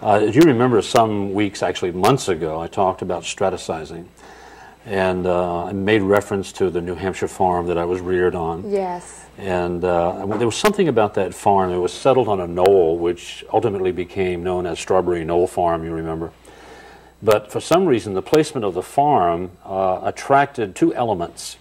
As you remember, some weeks, actually months ago, I talked about strategizing. And I made reference to the New Hampshire farm that I was reared on. Yes. And there was something about that farm. It was settled on a knoll, which ultimately became known as Strawberry Knoll Farm, you remember. But for some reason, the placement of the farm attracted two elements.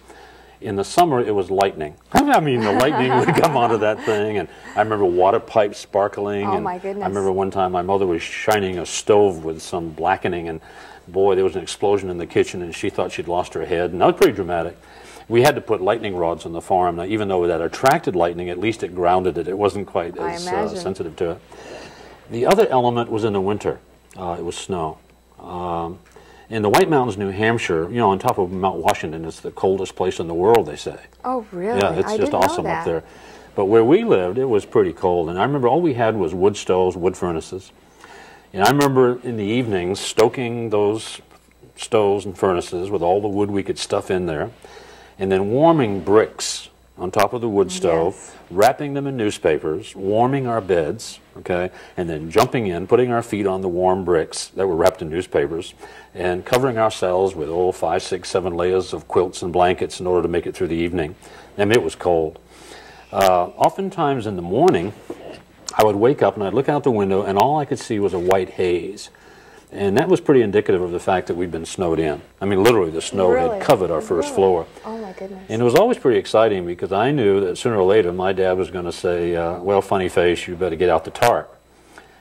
In the summer, it was lightning. I mean, the lightning would come onto that thing, and I remember water pipes sparkling. Oh, my goodness. I remember one time my mother was shining a stove with some blackening, and boy, there was an explosion in the kitchen, and she thought she'd lost her head, and that was pretty dramatic. We had to put lightning rods on the farm. Now, even though that attracted lightning, at least it grounded it. It wasn't quite as sensitive to it. The other element was in the winter. It was snow. In the White Mountains, New Hampshire, you know, on top of Mount Washington, it's the coldest place in the world, they say. Oh, really? Yeah, it's just awesome up there. But where we lived, it was pretty cold. And I remember all we had was wood stoves, wood furnaces. And I remember in the evenings stoking those stoves and furnaces with all the wood we could stuff in there, and then warming bricks on top of the wood stove, wrapping them in newspapers, warming our beds, okay, and then jumping in, putting our feet on the warm bricks that were wrapped in newspapers, and covering ourselves with 5, 6, 7 layers of quilts and blankets in order to make it through the evening. I mean, it was cold. Oftentimes in the morning, I would wake up and I'd look out the window and all I could see was a white haze. And that was pretty indicative of the fact that we'd been snowed in. I mean, literally, the snow had covered our first floor. Oh, my goodness. And it was always pretty exciting because I knew that sooner or later my dad was going to say, well, funny face, you better get out the tarp.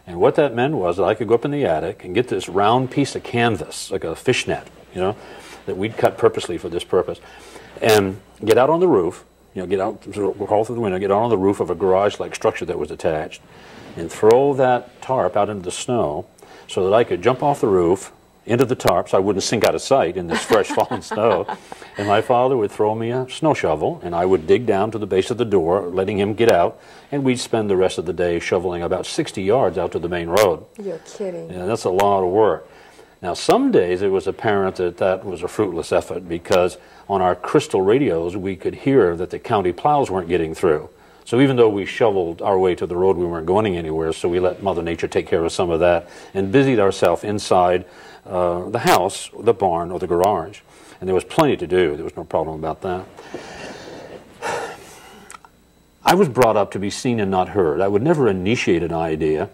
And what that meant was that I could go up in the attic and get this round piece of canvas, like a fishnet, you know, that we'd cut purposely for this purpose, and get out on the roof, you know, get out, crawl through the window, get out on the roof of a garage-like structure that was attached, and throw that tarp out into the snow, so that I could jump off the roof into the tarp so I wouldn't sink out of sight in this fresh fallen snow. And my father would throw me a snow shovel, and I would dig down to the base of the door, letting him get out, and we'd spend the rest of the day shoveling about 60 yards out to the main road. You're kidding. Yeah, that's a lot of work. Now, some days it was apparent that that was a fruitless effort because on our crystal radios we could hear that the county plows weren't getting through. So even though we shoveled our way to the road, we weren't going anywhere, so we let Mother Nature take care of some of that and busied ourselves inside the house, the barn, or the garage. And there was plenty to do. There was no problem about that. I was brought up to be seen and not heard. I would never initiate an idea,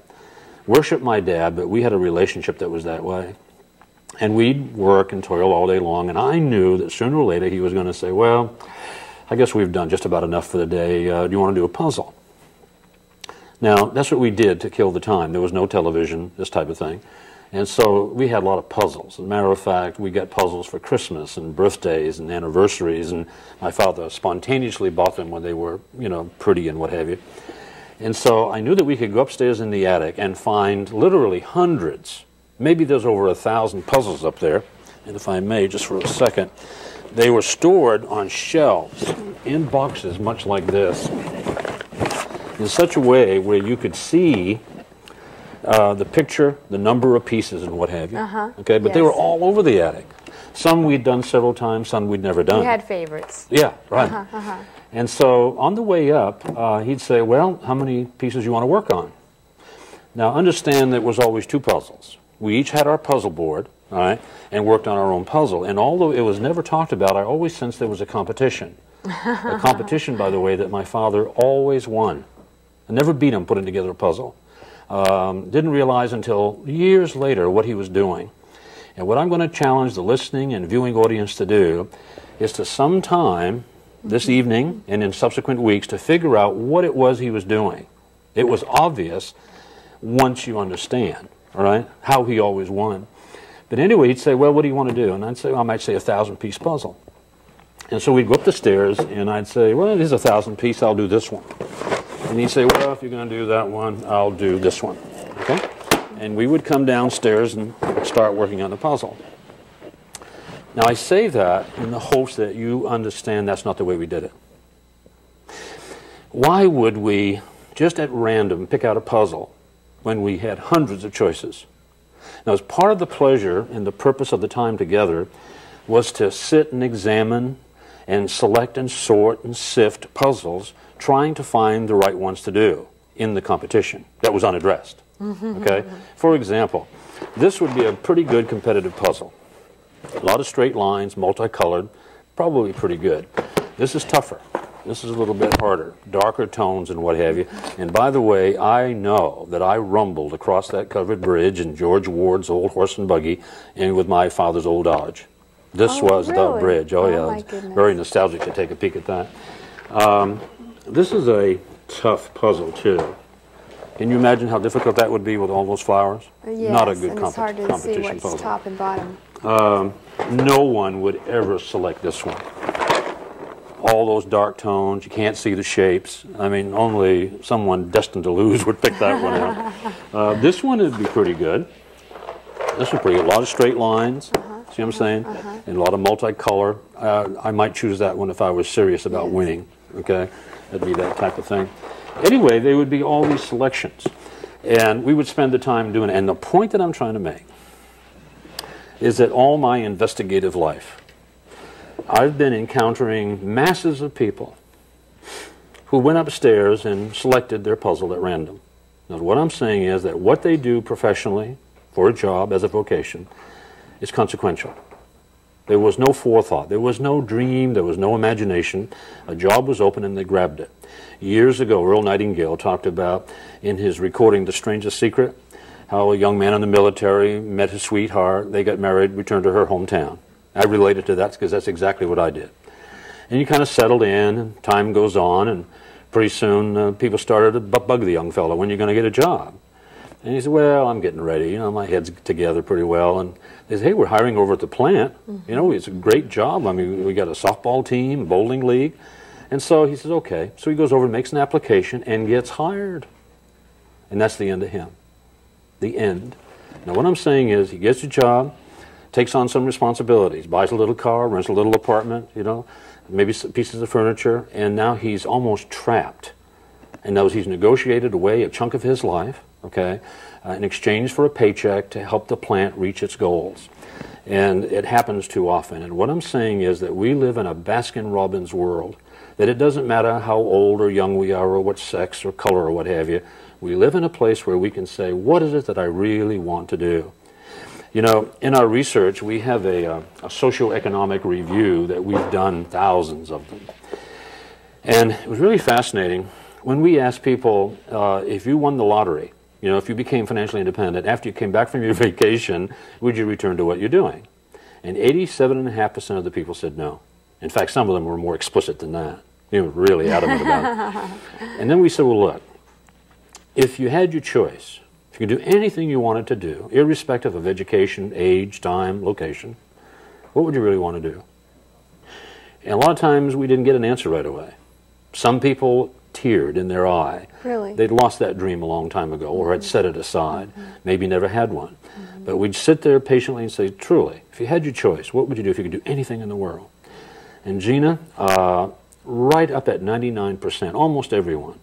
worship my dad, but we had a relationship that was that way. And we'd work and toil all day long, and I knew that sooner or later he was going to say, well, I guess we've done just about enough for the day. Do you want to do a puzzle? Now, that's what we did to kill the time. There was no television, this type of thing. And so we had a lot of puzzles. As a matter of fact, we got puzzles for Christmas and birthdays and anniversaries, and my father spontaneously bought them when they were, you know, pretty and what have you. And so I knew that we could go upstairs in the attic and find literally hundreds. Maybe there's over 1,000 puzzles up there. And if I may, just for a second, they were stored on shelves in boxes much like this, in such a way where you could see the picture, the number of pieces, and what have you. Okay, but they were all over the attic. Some we'd done several times, some we'd never done. You had favorites. Yeah, right. And so on the way up, he'd say, well, how many pieces you want to work on? Now understand that it was always two puzzles. We each had our puzzle board, all right, and worked on our own puzzle. And although it was never talked about, I always sensed there was a competition. A competition, by the way, that my father always won. I never beat him putting together a puzzle. Didn't realize until years later what he was doing. And what I'm going to challenge the listening and viewing audience to do is to sometime this evening and in subsequent weeks to figure out what it was he was doing. It was obvious once you understand, all right, how he always won. But anyway, he'd say, well, what do you want to do? And I'd say, well, I might say a 1,000-piece puzzle. And so we'd go up the stairs, and I'd say, well, it is a 1,000-piece, I'll do this one. And he'd say, well, if you're going to do that one, I'll do this one. Okay? And we would come downstairs and start working on the puzzle. Now, I say that in the hopes that you understand that's not the way we did it. Why would we, just at random, pick out a puzzle when we had hundreds of choices? Now, as part of the pleasure and the purpose of the time together was to sit and examine and select and sort and sift puzzles, trying to find the right ones to do in the competition that was unaddressed. Okay? For example, this would be a pretty good competitive puzzle. A lot of straight lines, multicolored, probably pretty good. This is tougher. This is a little bit harder, darker tones and what have you. And by the way, I know that I rumbled across that covered bridge in George Ward's old horse and buggy and with my father's old Dodge. This was the really? bridge. Oh, Oh, yeah. my It's goodness. very nostalgic to take a peek at that. This is a tough puzzle, too. Can you imagine how difficult that would be with all those flowers? Yes, Not a good and it's hard to see competition what's puzzle. top and bottom. No one would ever select this one. All those dark tones, you can't see the shapes. I mean, only someone destined to lose would pick that one out. This one would be pretty good. This one's pretty good. A lot of straight lines, see what I'm saying? And a lot of multicolor. I might choose that one if I was serious about winning, okay? That'd be that type of thing. Anyway, there would be all these selections. And we would spend the time doing it. And the point that I'm trying to make is that all my investigative life, I've been encountering masses of people who went upstairs and selected their puzzle at random. Now, what I'm saying is that what they do professionally for a job as a vocation is consequential. There was no forethought. There was no dream. There was no imagination. A job was open and they grabbed it. Years ago, Earl Nightingale talked about, in his recording The Strangest Secret, how a young man in the military met his sweetheart, they got married, returned to her hometown. I related to that because that's exactly what I did. And you kind of settled in, and time goes on, and pretty soon people started to bug the young fellow, when you're going to get a job. And he said, well, I'm getting ready. You know, my head's together pretty well. And they said, hey, we're hiring over at the plant. You know, it's a great job. I mean, we got a softball team, bowling league. And so he says, okay. So he goes over and makes an application and gets hired. And that's the end of him. The end. Now, what I'm saying is he gets a job, takes on some responsibilities, buys a little car, rents a little apartment, you know, maybe some pieces of furniture, and now he's almost trapped. And knows he's negotiated away a chunk of his life, okay, in exchange for a paycheck to help the plant reach its goals. And it happens too often. And what I'm saying is that we live in a Baskin-Robbins world, that it doesn't matter how old or young we are or what sex or color or what have you. We live in a place where we can say, what is it that I really want to do? You know, in our research, we have a socioeconomic review that we've done, thousands of them. And it was really fascinating. When we asked people, if you won the lottery, you know, if you became financially independent, after you came back from your vacation, would you return to what you're doing? And 87.5% of the people said no. In fact, some of them were more explicit than that. They were really adamant about it. And then we said, well, look, if you had your choice, if you could do anything you wanted to do, irrespective of education, age, time, location, what would you really want to do? And a lot of times we didn't get an answer right away. Some people teared in their eye. Really? They'd lost that dream a long time ago or had set it aside, maybe never had one. But we'd sit there patiently and say, truly, if you had your choice, what would you do if you could do anything in the world? And Gina, right up at 99%, almost everyone,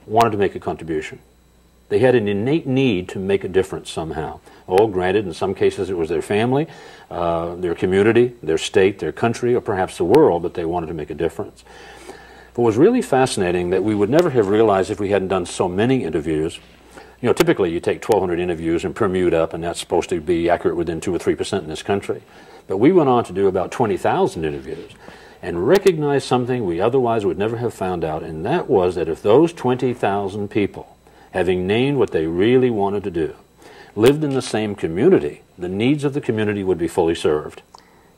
wanted to make a contribution. They had an innate need to make a difference somehow. Oh, granted, in some cases it was their family, their community, their state, their country, or perhaps the world, but they wanted to make a difference. But it was really fascinating that we would never have realized if we hadn't done so many interviews. You know, typically you take 1,200 interviews and permute up, and that's supposed to be accurate within 2 or 3% in this country. But we went on to do about 20,000 interviews and recognized something we otherwise would never have found out, and that was that if those 20,000 people, having named what they really wanted to do, lived in the same community, the needs of the community would be fully served.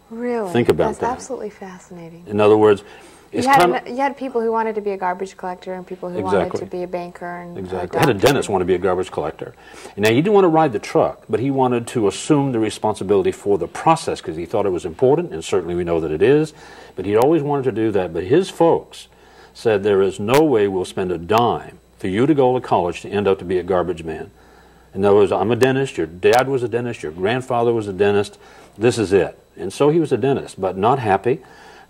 Really? Think about that. That's absolutely fascinating. In other words, it's You had people who wanted to be a garbage collector and people who wanted Exactly. to be a banker and Exactly. I had a dentist want to be a garbage collector. Now, he didn't want to ride the truck, but he wanted to assume the responsibility for the process because he thought it was important, and certainly we know that it is. But he always wanted to do that. But his folks said, there is no way we'll spend a dime for you to go to college to end up to be a garbage man. In other words, I'm a dentist, your dad was a dentist, your grandfather was a dentist, this is it. And so he was a dentist, but not happy,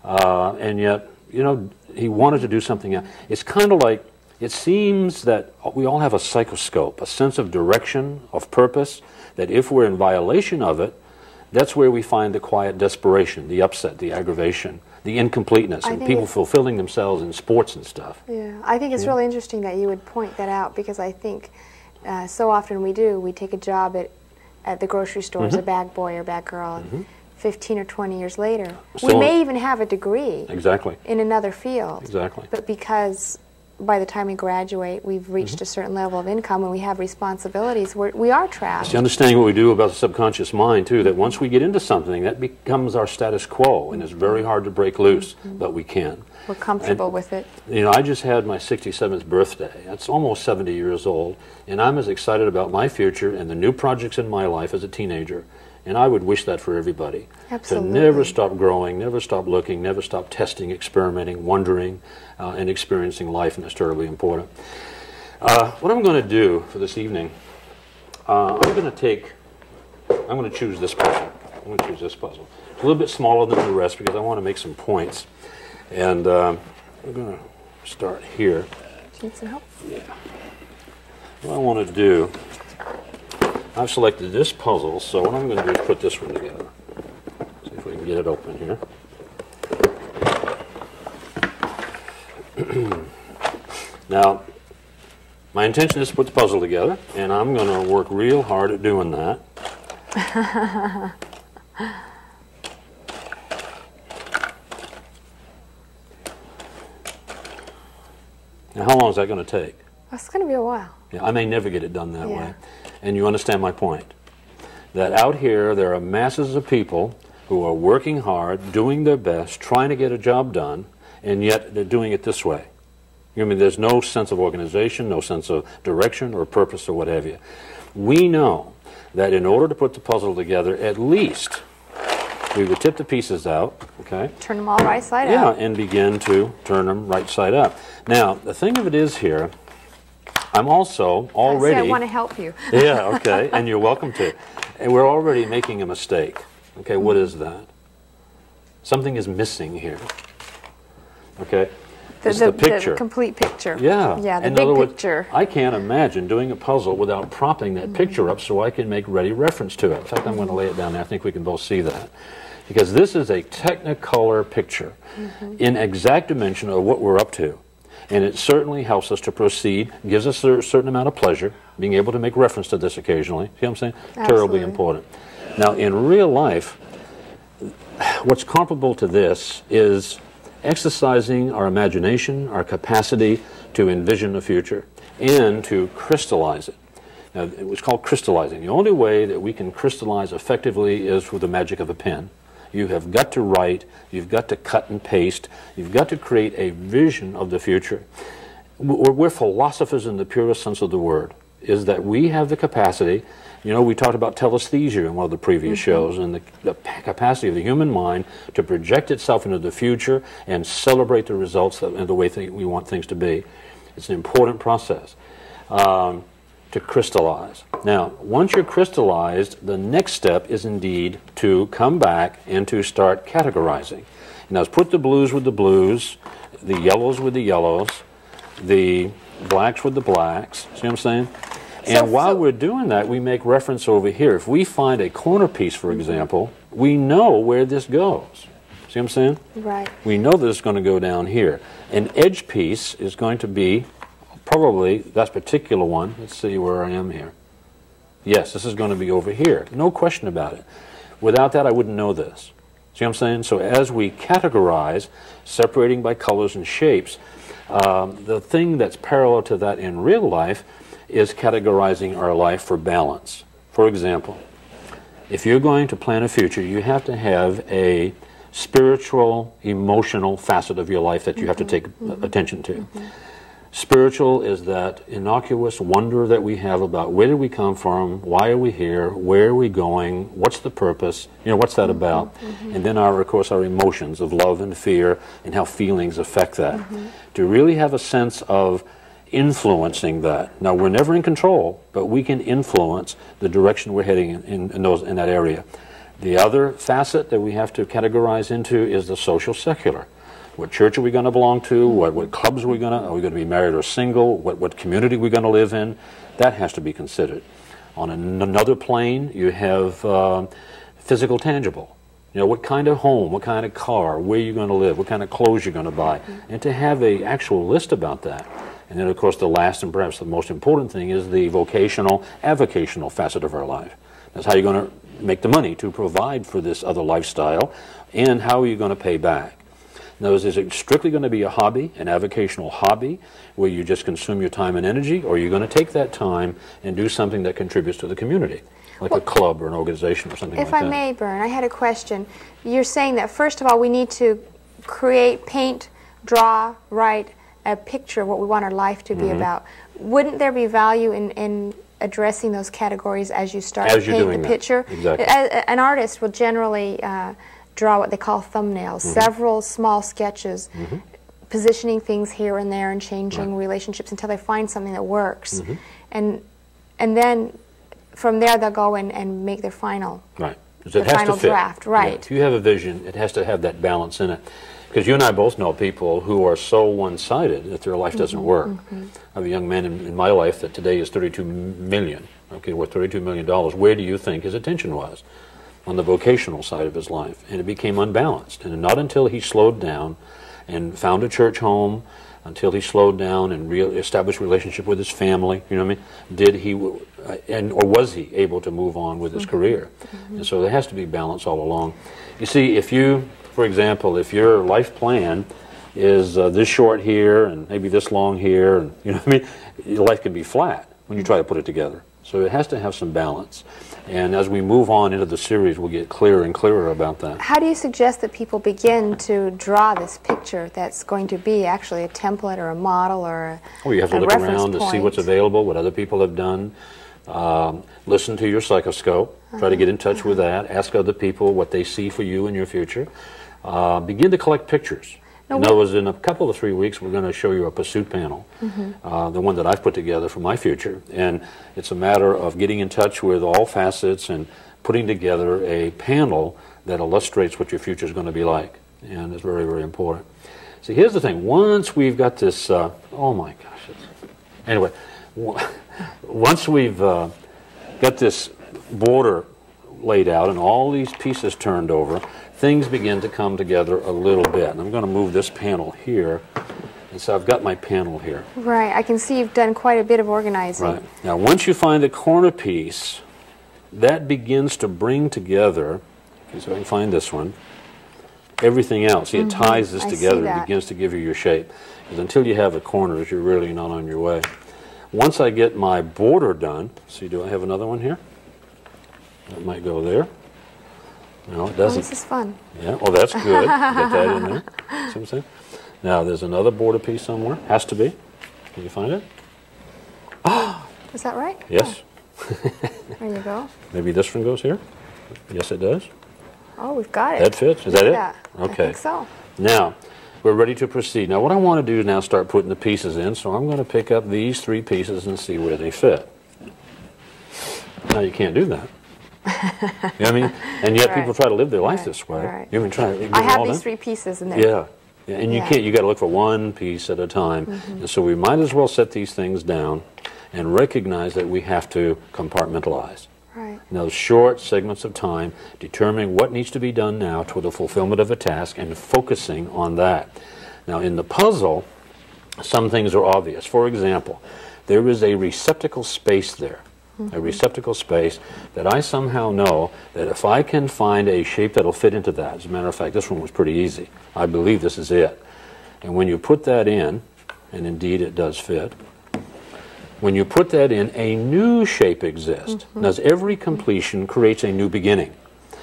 and yet, you know, he wanted to do something else. It's kind of like, it seems that we all have a psychoscope, a sense of direction, of purpose, that if we're in violation of it, that's where we find the quiet desperation, the upset, the aggravation, the incompleteness, and people fulfilling themselves in sports and stuff. Yeah, I think it's really interesting that you would point that out because I think so often we do. We take a job at the grocery store as a bag boy or bag girl. 15 or 20 years later, we may even have a degree in another field. But because by the time we graduate, we've reached a certain level of income and we have responsibilities, we are trapped. See, understanding what we do about the subconscious mind, too, that once we get into something, that becomes our status quo, and it's very hard to break loose, but we can. We're comfortable with it. You know, I just had my 67th birthday. That's almost 70 years old, and I'm as excited about my future and the new projects in my life as a teenager. And I would wish that for everybody. Absolutely. To never stop growing, never stop looking, never stop testing, experimenting, wondering, and experiencing life, and that's terribly important. What I'm going to do for this evening, I'm going to choose this puzzle. I'm going to choose this puzzle. It's a little bit smaller than the rest because I want to make some points. And I'm going to start here. Do you need some help? Yeah. What I want to do, I've selected this puzzle, so what I'm going to do is put this one together. See if we can get it open here. Now, my intention is to put the puzzle together, and I'm going to work real hard at doing that. Now, how long is that going to take? It's going to be a while. Yeah, I may never get it done that way. And you understand my point. That out here, there are masses of people who are working hard, doing their best, trying to get a job done, and yet they're doing it this way. I mean, there's no sense of organization, no sense of direction or purpose or what have you. We know that in order to put the puzzle together, at least we would tip the pieces out, okay? Turn them all right side out. Yeah, and begin to turn them right side up. Now, the thing of it is here, I'm also already... I want to help you. Yeah, okay, and you're welcome to. And we're already making a mistake. Okay, what is that? Something is missing here. Okay? It's the picture. The complete picture. Yeah. Yeah, the in big other words, picture. I can't imagine doing a puzzle without propping that picture up so I can make ready reference to it. In fact, I'm going to lay it down there. I think we can both see that. Because this is a Technicolor picture in exact dimension of what we're up to. And it certainly helps us to proceed, gives us a certain amount of pleasure, being able to make reference to this occasionally. See what I'm saying? Absolutely. Terribly important. Now, in real life, what's comparable to this is exercising our imagination, our capacity to envision the future, and to crystallize it. Now, it was called crystallizing. The only way that we can crystallize effectively is with the magic of a pen. You have got to write, you've got to cut and paste, you've got to create a vision of the future. We're philosophers in the purest sense of the word, is that we have the capacity, you know, we talked about telesthesia in one of the previous shows, and the capacity of the human mind to project itself into the future and celebrate the results and the way we want things to be. It's an important process. To crystallize. Now, once you're crystallized, the next step is indeed to come back and to start categorizing. Now, let's put the blues with the blues, the yellows with the yellows, the blacks with the blacks. See what I'm saying? And while we're doing that, we make reference over here. If we find a corner piece, for example, we know where this goes. See what I'm saying? Right. We know that it's going to go down here. An edge piece is going to be probably that particular one. Let's see where I am here. Yes, this is going to be over here. No question about it. Without that, I wouldn't know this. See what I'm saying? So as we categorize, separating by colors and shapes, the thing that's parallel to that in real life is categorizing our life for balance. For example, if you're going to plan a future, you have to have a spiritual, emotional facet of your life that you have to take attention to. Spiritual is that innocuous wonder that we have about where did we come from, why are we here, where are we going, what's the purpose, you know, what's that about? And then, of course, our emotions of love and fear and how feelings affect that. To really have a sense of influencing that. Now, we're never in control, but we can influence the direction we're heading in that area. The other facet that we have to categorize into is the social secular. What church are we going to belong to? What clubs are we going to? Are we going to be married or single? What community are we going to live in? That has to be considered. On another plane, you have physical, tangible. You know, what kind of home, what kind of car, where you're going to live, what kind of clothes you're going to buy. And to have an actual list about that And then, of course, the last and perhaps the most important thing is the vocational, avocational facet of our life. That's how you're going to make the money to provide for this other lifestyle, and how are you going to pay back. Now, is it strictly going to be a hobby, an avocational hobby, where you just consume your time and energy, or are you going to take that time and do something that contributes to the community, like a club or an organization or something like that? If I may, Bern, I had a question. You're saying that, first of all, we need to create, paint, draw, write a picture of what we want our life to be about. Wouldn't there be value in addressing those categories as you start to paint the picture? Exactly. An artist will generally draw what they call thumbnails, several small sketches, positioning things here and there and changing relationships until they find something that works. And then from there they'll go and make their final, final draft. Right. Yeah. If you have a vision, it has to have that balance in it. Because you and I both know people who are so one-sided that their life doesn't work. I have a young man in my life that today is $32 million, worth $32 million. Where do you think his attention was? On the vocational side of his life. And it became unbalanced. And not until he slowed down and found a church home, until he slowed down and established a relationship with his family, you know what I mean, did he, or was he able to move on with his career? And so there has to be balance all along. You see, if you, for example, if your life plan is this short here and maybe this long here, and you know what I mean, your life can be flat when you try to put it together. So it has to have some balance. And as we move on into the series, we'll get clearer and clearer about that. How do you suggest that people begin to draw this picture that's going to be actually a template or a model or a reference point? Well, you have to look around to see what's available, what other people have done. Listen to your psychoscope. Try to get in touch with that. Ask other people what they see for you in your future. Begin to collect pictures. In other words, in a couple of 3 weeks, we're going to show you a pursuit panel, the one that I've put together for my future. And it's a matter of getting in touch with all facets and putting together a panel that illustrates what your future is going to be like. And it's very, very important. See, here's the thing. Once we've got this, oh my gosh. Anyway, once we've got this border laid out and all these pieces turned over, things begin to come together a little bit. And I'm going to move this panel here. And so I've got my panel here. Right. I can see you've done quite a bit of organizing. Right. Now, once you find the corner piece, that begins to bring together, so I can find this one, everything else. See, it ties this together and begins to give you your shape. Because until you have the corners, you're really not on your way. Once I get my border done, see, do I have another one here? That might go there. No, it doesn't. Oh, this is fun. Yeah, well, that's good. Get that in there. See what I'm saying? Now, there's another border piece somewhere. Has to be. Can you find it? Is that right? Yes. Oh. There you go. Maybe this one goes here? Yes, it does. Oh, we've got it. That fits? Is that it? Yeah. Okay. I think so. Now, we're ready to proceed. Now, what I want to do is now start putting the pieces in, so I'm going to pick up these 3 pieces and see where they fit. Now, you can't do that. You know what I mean? And yet people try to live their life this way. You mean I have these 3 pieces in there. Yeah. And you can't, you got to look for one piece at a time. And so we might as well set these things down and recognize that we have to compartmentalize. Right. In those short segments of time, determining what needs to be done now toward the fulfillment of a task and focusing on that. Now, in the puzzle, some things are obvious. For example, there is a receptacle space there. A receptacle space that I somehow know that if I can find a shape that'll fit into that, as a matter of fact, this one was pretty easy. I believe this is it. And when you put that in, and indeed it does fit, when you put that in, a new shape exists. Now, every completion creates a new beginning.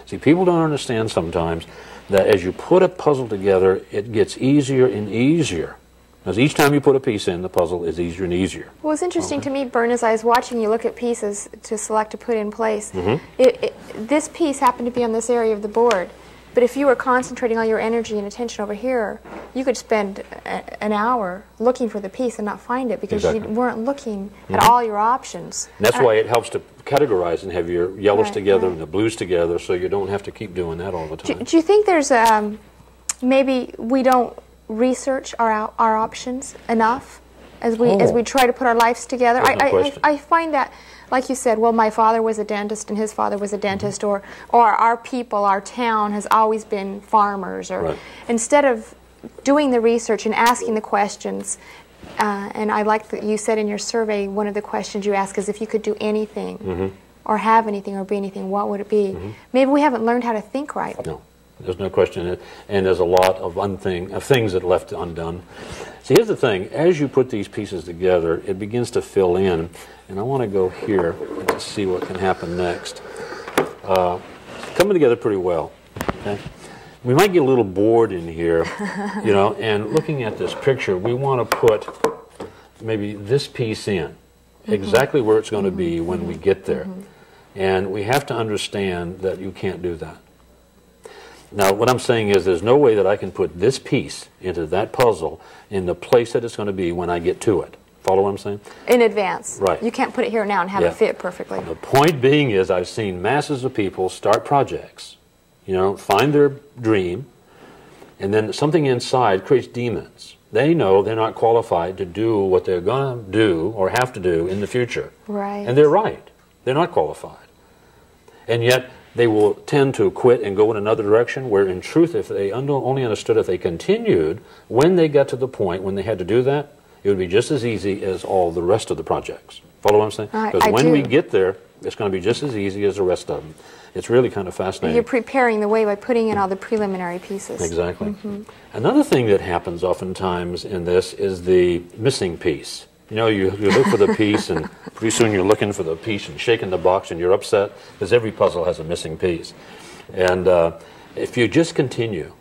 See, people don't understand sometimes that as you put a puzzle together, it gets easier and easier. As each time you put a piece in, the puzzle is easier and easier. Well, what's interesting to me, Bern, as I was watching you look at pieces to select to put in place, this piece happened to be on this area of the board. But if you were concentrating all your energy and attention over here, you could spend an hour looking for the piece and not find it because you weren't looking at all your options. And that's why it helps to categorize and have your yellows together and the blues together so you don't have to keep doing that all the time. Do you think there's maybe we don't research our options enough as we try to put our lives together? I find that, like you said, well, my father was a dentist and his father was a dentist, or our people, our town has always been farmers, or instead of doing the research and asking the questions, And I like that you said in your survey, one of the questions you ask is if you could do anything or have anything or be anything, what would it be? Maybe we haven't learned how to think right. No, there's no question. And there's a lot of things that are left undone. See, here's the thing. As you put these pieces together, it begins to fill in. And I want to go here and just see what can happen next. Coming together pretty well. Okay? We might get a little bored in here, you know, and looking at this picture, we want to put maybe this piece in, exactly where it's going to be when we get there. And we have to understand that you can't do that. Now, what I'm saying is there's no way that I can put this piece into that puzzle in the place that it's going to be when I get to it. Follow what I'm saying? In advance. Right. You can't put it here now and have it fit perfectly. The point being is I've seen masses of people start projects, you know, find their dream, and then something inside creates demons. They know they're not qualified to do what they're going to do or have to do in the future. Right. And they're right. They're not qualified. And yet they will tend to quit and go in another direction, where in truth, if they only understood if they continued, when they got to the point when they had to do that, it would be just as easy as all the rest of the projects. Follow what I'm saying? Because when we get there, it's going to be just as easy as the rest of them. It's really kind of fascinating. You're preparing the way by putting in all the preliminary pieces. Exactly. Another thing that happens oftentimes in this is the missing piece. You know, you look for the piece, and pretty soon you're looking for the piece and shaking the box, and you're upset because every puzzle has a missing piece. And if you just continue,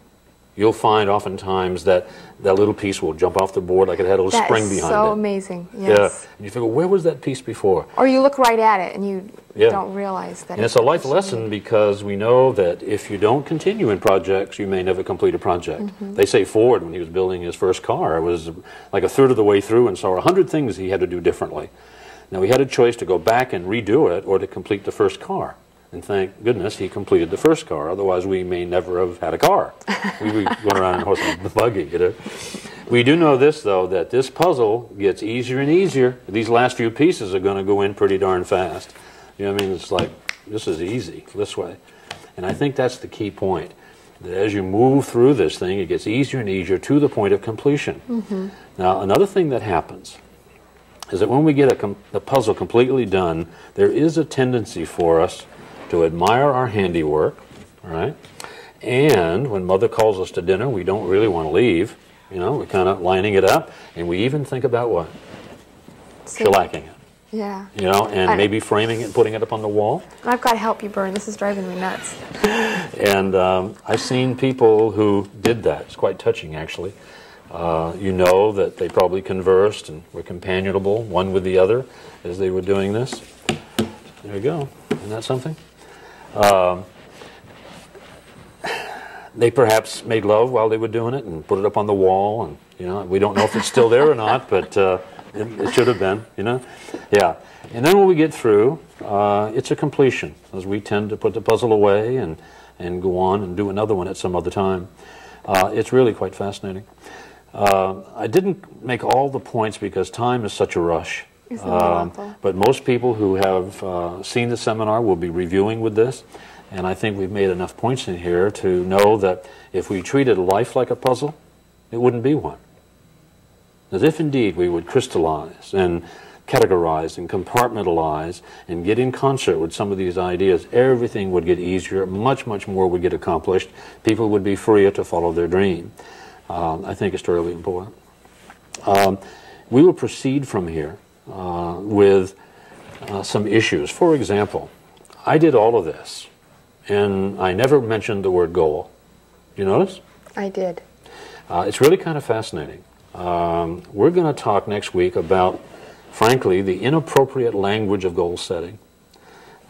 you'll find oftentimes that that little piece will jump off the board like it had a little spring behind it. That's so amazing, yes. Yeah, and you figure, where was that piece before? Or you look right at it and you don't realize that. And it's a life lesson, because we know that if you don't continue in projects, you may never complete a project. They say Ford, when he was building his first car, was like a third of the way through and saw 100 things he had to do differently. Now, he had a choice to go back and redo it or to complete the first car. And thank goodness he completed the first car. Otherwise, we may never have had a car. We'd be going around in a horse and buggy, you know. We do know this, though, that this puzzle gets easier and easier. These last few pieces are going to go in pretty darn fast. You know what I mean? It's like, this is easy, this way. And I think that's the key point, that as you move through this thing, it gets easier and easier to the point of completion. Now, another thing that happens is that when we get the puzzle completely done, there is a tendency for us to admire our handiwork, all right? And when Mother calls us to dinner, we don't really want to leave. You know, we're kind of lining it up, and we even think about what? Shellacking it. Yeah. You know, and maybe framing it and putting it up on the wall. I've got to help you, Bern. This is driving me nuts. And I've seen people who did that. It's quite touching, actually. You know that they probably conversed and were companionable, one with the other, as they were doing this. There you go. Isn't that something? They perhaps made love while they were doing it and put it up on the wall, and you know, we don't know if it's still there or not, but it should have been, you know. Yeah. And then when we get through, it's a completion, as we tend to put the puzzle away and go on and do another one at some other time. It's really quite fascinating. I didn't make all the points because time is such a rush. But most people who have seen the seminar will be reviewing with this, and I think we've made enough points in here to know that if we treated life like a puzzle, it wouldn't be one. As if indeed we would crystallize and categorize and compartmentalize and get in concert with some of these ideas, everything would get easier, much, much more would get accomplished. People would be freer to follow their dream. I think it's terribly important. We will proceed from here with some issues. For example, I did all of this, and I never mentioned the word goal. You notice? I did. It's really kind of fascinating. We're going to talk next week about, frankly, the inappropriate language of goal setting.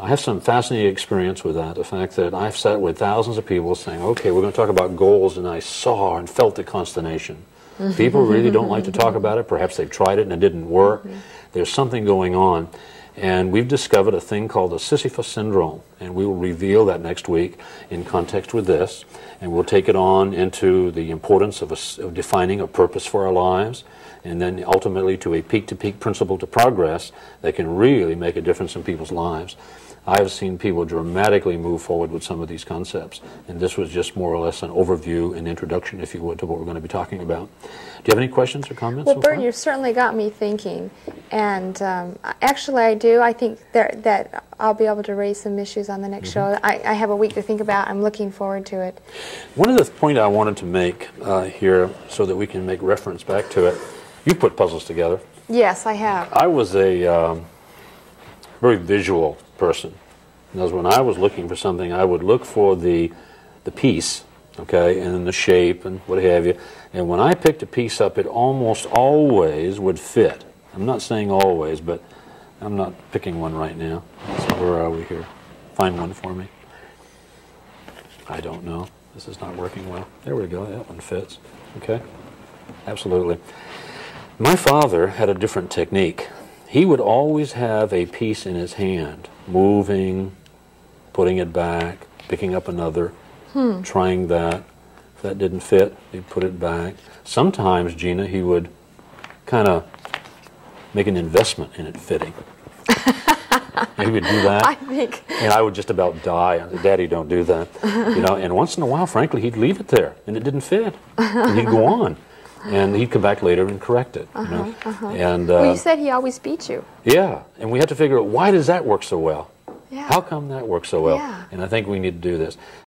I have some fascinating experience with that, the fact that I've sat with thousands of people saying, okay, we're going to talk about goals, and I saw and felt the consternation. People really don't like to talk about it. Perhaps they've tried it and it didn't work. There's something going on. And we've discovered a thing called the Sisyphus syndrome, and we will reveal that next week in context with this, and we'll take it on into the importance of defining a purpose for our lives, and then ultimately to a peak-to-peak principle to progress that can really make a difference in people's lives. I've seen people dramatically move forward with some of these concepts, and this was just more or less an overview and introduction, if you would, to what we're going to be talking about. Do you have any questions or comments? Well, Bert, you've certainly got me thinking, and actually I do. I think that I'll be able to raise some issues on the next show. I have a week to think about. I'm looking forward to it. One of the points I wanted to make here, so that we can make reference back to it, you put puzzles together. Yes, I have. I was a very visual person. Because when I was looking for something, I would look for the piece, okay, and then the shape and what have you. And when I picked a piece up, it almost always would fit. I'm not saying always, but I'm not picking one right now. So where are we here? Find one for me. I don't know. This is not working well. There we go. That one fits. Okay. Absolutely. My father had a different technique. He would always have a piece in his hand, moving, putting it back, picking up another, trying that. If that didn't fit, he'd put it back. Sometimes, Gina, he would kind of make an investment in it fitting. He would do that. I think. And I would just about die. I said, Daddy, don't do that. You know, and once in a while, frankly, he'd leave it there, and it didn't fit. And he'd go on. And he'd come back later and correct it. You know? And, well, you said he always beat you. Yeah, and we had to figure out, why does that work so well? Yeah. How come that works so well? Yeah. And I think we need to do this.